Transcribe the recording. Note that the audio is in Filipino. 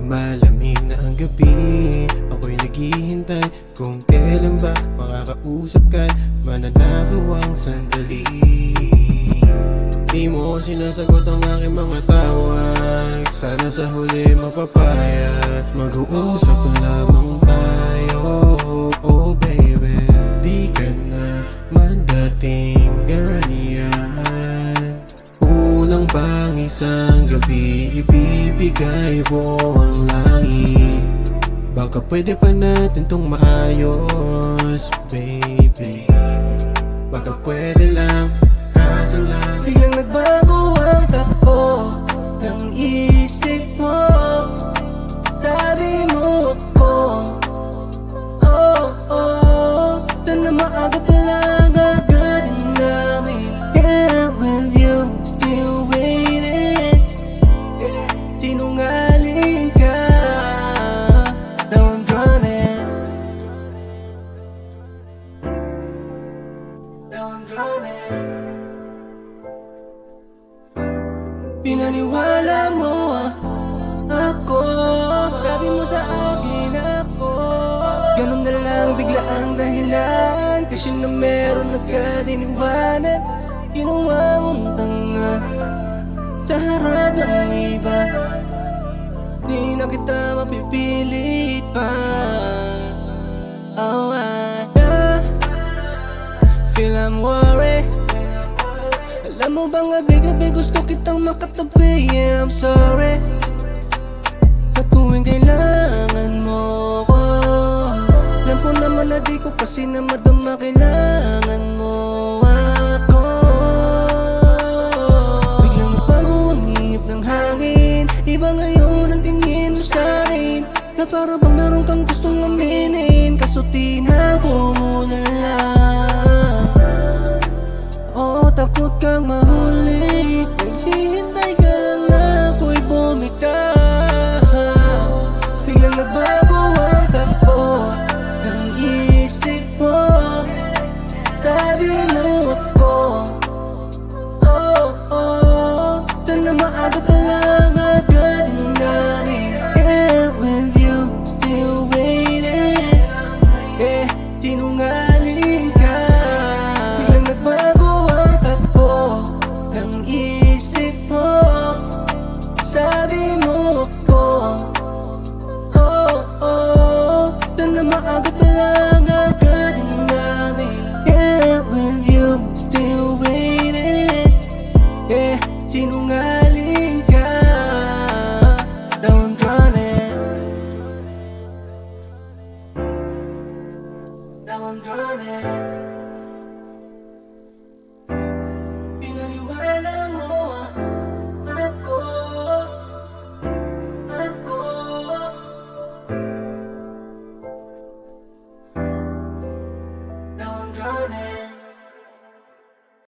Lumalamig na ang gabi, ako'y naghihintay kung kailan ba makakausap ka't mananakawang sandali. Di mo sinasagot ang aking mga tawag, sana sa huli mapapayat. Mag-uusap na lamang tayo, oh baby. Di ka na man dating garaniyan. Unang bang isang gabi, ibibigay mo ang langit. Baka pwede pa natin tong maayos, baby. Baka pwede lang, kaso lang biglang nagbago ang takbo ng isip mo. Sabi mo ako, oh, oh, sana maaga pa lang agad namin. Yeah, with you, still waiting. Sinungaling ka, now I'm drowning. Now I'm drowning. Pinaniwala mo ako, sabi mo sa akin ako, ganun na lang bigla ang dahilan, kasi na meron nagkadiniwanan. Ginawa mong tanga sa harap ng iba, di na kita mapipilit pa. Oh, I feel I'm worried. Alam mo bang gabi-gabi gusto kitang makatabi. Yeah, I'm sorry sa tuwing kailangan mo ko. Alam ko naman na di ko kasi na madama kailangan mo ako. Biglang nagbago ang ihip ng hangin, iba ngayon ang tingin mo sa'kin, na para bang meron kang gustong aminin, kaso tinago mo na lang. Oh, takot kang mahuli, naghihintay ka lang na ako'y bumitaw. Biglang nagbago ang takbo ng isip mo. Sabi mo ako, oh, oh, sana maaga pa lang agad namin. Yeah, with you, still waiting. Yeah, sinungaling ka. Biglang nagbago ang takbo ng isip mo. Sabi mo ako, oh, oh, sana maaga pa lang